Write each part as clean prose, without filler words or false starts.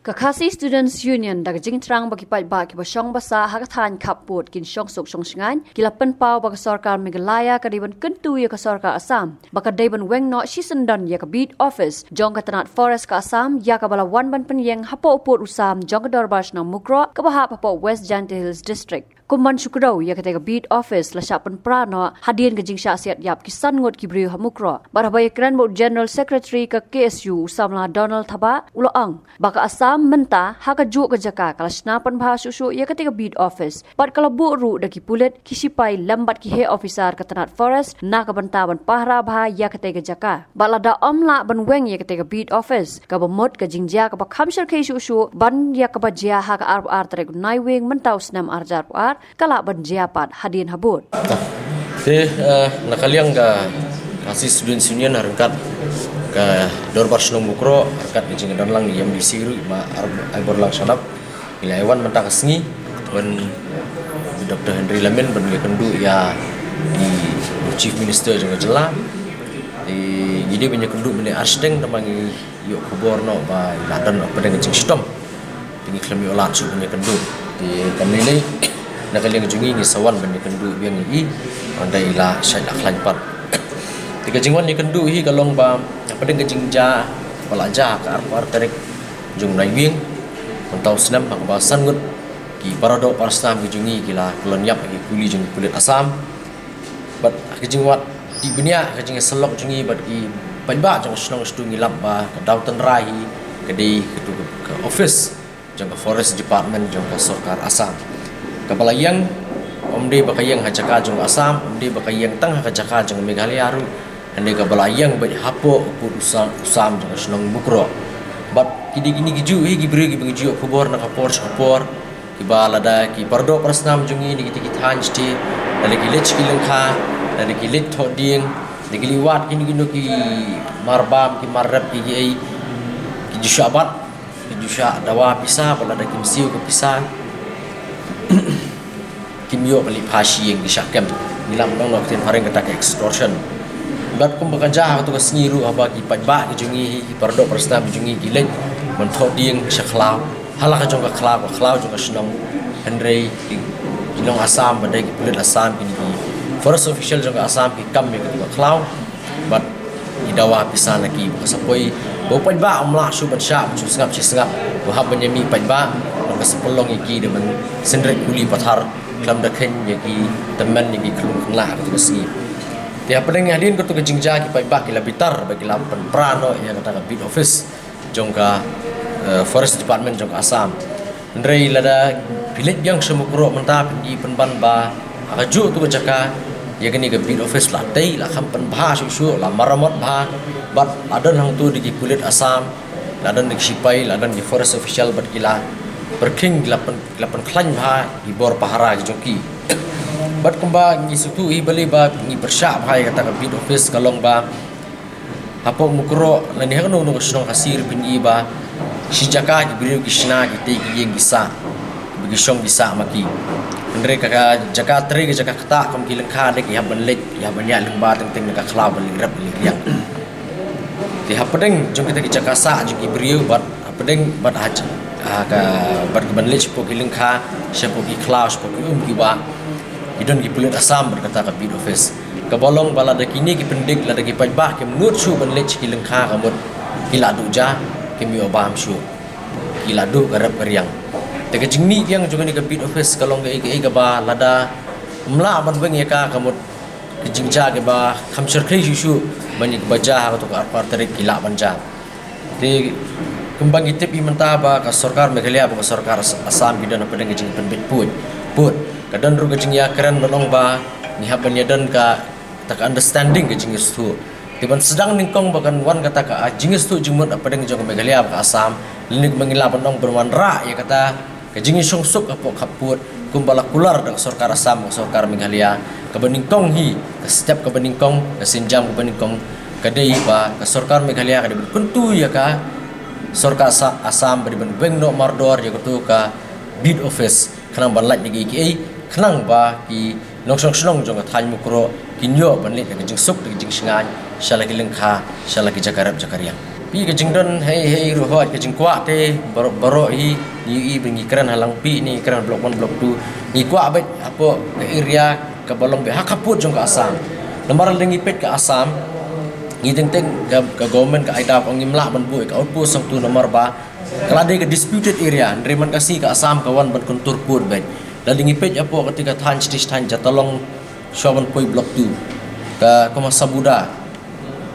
Kakasi Students Union daga jing trang bagi pai ba ki basong basa hakathan kaput kin shong sok shong shingan kilapan pau bagi sarkar Meghalaya kadiban kentu ya ka sarkar Assam baka daiban weng no shisendan ya ka beat office jong ka tanat forest ka Assam ya ka bala wan ban penyeng hapo uput usam jong ka dorbash na mukro ka baha hapo West Jante Hills district Kumban syukrau ya kata beat office la syapan prano hadian ke jing syasiat yap kisan ngot kibriu hamukro barabaya kran bo general secretary ke KSU usamla Donald Thaba uloang baka Assam menta haka juk ke jaka kala snapan bah susu ya kata beat office pat kala bu ru daki pulet kisipai lambat ki he officer ke tanat forest na ka bantaban pahra bah ya kata ke jaka balada omla ban weng ya kata beat office ka bomot ke jingja ka khamsar ke susu ban ya ka bajia haka ar trek nai weng mentau snam arjar ar kala banjiapat hadian habut. Nakaliang ka Kakasi Students Union harkat ke Dorbar Senong Mukro harkat di Jingadan lang yang disiru ma arbor lang sanap ilaiwan mentang sengi ban Dr. Henry Lamin ban kendu ya di Chief Minister juga jela di jadi banyak kendu benda arsteng tamangi yuk kuborno ba ladan apa dengan jing stom tinggi klemi olat su banyak kendu di kanilai nakaliang jungi ni sawan ban kendu biang i andai ila syai akhlaipat tiga jingwan ni kendu hi kalong ba apa dengan jingja pelaja ka ar tarik jung nai wing mentau senam hak ba sangut ki parado parsam ki jungi kila kolonyap ki kuli jung kulit Assam bat ki jingwat di benia ki jing selok jungi bat ki banba jung snong stu ngilap ba ka dautan rai ke di ke office jung ka forest department jung ka sarkar Assam kapala yang omde bakayang hajaka jung Assam omde bakayang tang hajaka jung Meghalaya ru ande kapala yang ba hapo usam jung snong bukro bat kidi gini giju hi gibri gi bangju khobor na kapor ki balada ki pardo prasnam jungi ni kiti kithan sti dale ki lech ki lengkha dale ki let thoding ni ki liwat kini gino ki marbam ki marrab ki ai ki jushabat ki jusha dawa pisa balada ki msiu ko pisa kimyo bali phashi yang disyakem nilam dong nok tin pareng kata extortion bat kum bekerja tu kasniru aba ki pajba ki jungi ki pardo prasnam jungi ki lech man thoding syakhlaw halaka jong ka khlau jong ka snong Henry kinong Assam badai ki pulit Assam kini ki forest official jong ka Assam ki kam me ki khlau bat idawa pisana ki kasapoi bo pajba amla su bat sya su sengap bo hab nyami pajba ka sepolong iki de man sendret kuli pathar klam da khen ki teman ki klung khla tu kasi tiap pedeng hadin ko tu ke jingja ki pajba ki labitar bagi lampan prano ya kata beat office jong ka forest department jong Assam ndrei lada bilik yang semukro mentap di penban ba akaju tu jaka ya gani ke beat office la tei la khampan bha su la maramot bha bat adan hang tu di kulit Assam ladan di sipai ladan di forest official bat kila berking lapan klan bha di bor pahara joki bat kemba ngi sutu i bali ba ngi bersyak bha kata ke beat office kalong ba apa mukro la ni hanu no snong kasir pingi ba si jaka ki beriu ki shna ki te ki yeng gisa bagi shong gisa maki andre ka jaka tre ki jaka kata kom ki lengkha de ki haban lek ya banyak lengba teng ka khla ban ligrap liang ti hapadeng jong kita ki jaka sa ki beriu bat hapadeng bat haj ka bat ban lek po ki lengkha sepo ki khla sepo ki ba idon ki pulit Assam berkata ka beat office kabolong bala da kini ki pendik la da ki pajba ki menut su ban lek ki lengkha kamut ki ladu ja kami obam syu kiladu garap kariang tege jingni yang juga ni ke beat office kalong ke ba lada mla ban beng ya ka kamut ke jingja ke ba khamsar khri syu banyak baja ka to ka par tarik kila banja di kembang itip i menta ba ka sarkar Meghalaya ba sarkar Assam gidan apa dengan jing penbit put kadan ru ke jing ya keren belong ba ni haban ya dan ka tak understanding ke jing su tiban sedang ningkong bahkan wan kata ka jingis tu jumut apa dengan jong Meghalaya ka Assam linik mengilap nong berwan ra ya kata ka jingis songsuk apa kaput kumbala kular dak sarkar Assam sarkar Meghalaya ka beningkong hi ka step ka beningkong ka sinjam ka beningkong ka dei ba ka sarkar Meghalaya ka kuntu ya ka sarkar Assam beri ben no mardor ya tu ka beat office khanang banlat ni ki khanang ba ki noksong snong jong ka than mukro kinyo banlit ka jing suk ka jing singan syalaki lengkha syalaki jakarap jakariang pi ke jingdon hei ruhot ke jingkwa te baro hi ni bengi kran halang pi ni kran blok 1 blok 2 ni kwa bet apa ke area ke balong be hakaput jong ke asam lembar lengi pet ke asam ni teng ke government ke aida ong imla ban bu ke outpost sang tu nomor ba kelade ke disputed area ndreman kasih ke asam kawan ban kontur put bet lengi pet apa ketika than stis than jatalong showan poi blok 2 ke koma sabuda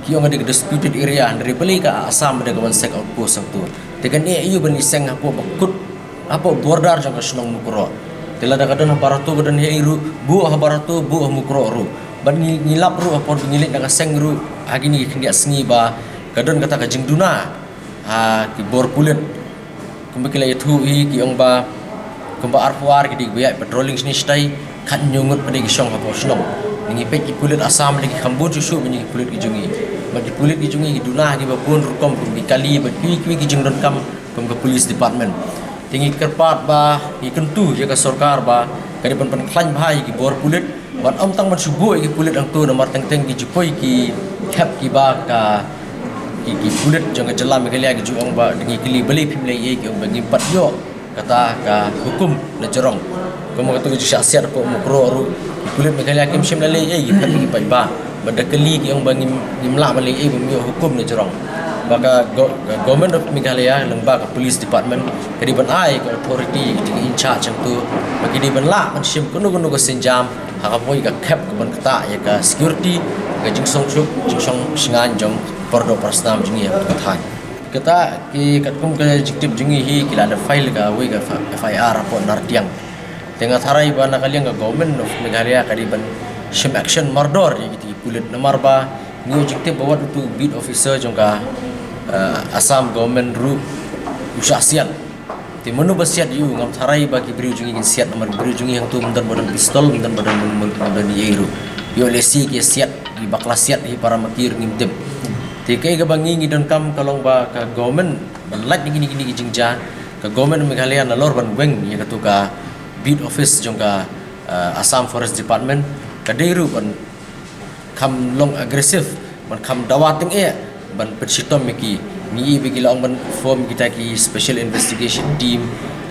kiong ada disputed area dari beli ke asam ada kawan sek outpost satu tekan iu bani seng apa bakut apa border jang kasnong mukro tela da kadon habaratu gadan heiru bu habaratu bu mukro ru ban ngilap ru apa ngilit da seng ru agini kendia sngi ba kadon kata ka jingduna ki bor pulet kumbekila itu hi kiong ba kumba arpuar ki digbe patrolling sni stai kan nyungut pada gisong apa snong ningi pe ki pulet asam lagi khambun susu bani pulet ki jungi bagi pulit ki jungi dunah ki babun rukom ki kali bagi ki jingdon kam ke police department tingi kerpat ba ki kentu je ka sarkar ba kadi pan klan bhai ki bor pulit ban om tang man subu ki pulit ang tu nomor teng ki jupoi ki cap ki ba ka ki pulit jang jelam ki lia ki juong ba dingi kili beli pimlei ye ki bagi pat yo kata ka hukum na jorong komo katu ki syasiat po mukro ru pulit me kali kim shim lale ye ki pat ki pai ba benda keli yang bagi imla balik bumi hukum ni jorong baka government of Meghalaya lembaga police department kadiban ai ke authority di in charge yang tu bagi di benla man sim kuno ke senjam hakapoi ka cap ke ban kata ya ka security ke jingsong chup jingsong singan jong pordo prasnam jingi ya kathan kata ki katkum ke jiktif jingi hi kila ada file ka we ka FIR apa nartiang tengah tharai bana kalian ke government of Meghalaya kadiban sim action mardor gitu kulit nomor ba ni objektif bawa tu beat officer jongka Assam government ru usasian ti menu basiat yu ngam tharai bagi beri jungi siat nomor beri jungi yang tu mendan badan pistol mendan badan di eru yo lesi ki siat di bakla siat hi para makir ngimtep ti kai ga bangi ngidon kam kalong ba ka government banlat gini jingja ka government Meghalaya na lor ban weng ya ka tu ka beat office jongka Assam Forest Department ka deru ban kam long agresif ban kam dawating ban persitom meki ni bagi long ban form kita ki special investigation team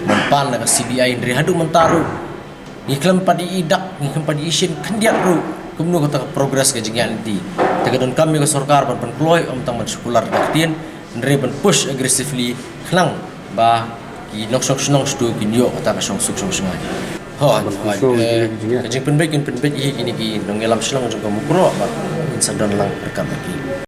ban pan la CBI ndri hadu mentaru ni klam padi idak ni klam padi isin kendiat ru kumno kata progress ke jingyan ti tegadon kami ke sarkar ban kloi om tang ban sekular daktien ndri ban push aggressively klang ba ki noksok snong stu ki nyo kata ka song suk song sungai jing penbek hi kini ki nongelam selong jong kamukro ba insan dan lang rekam lagi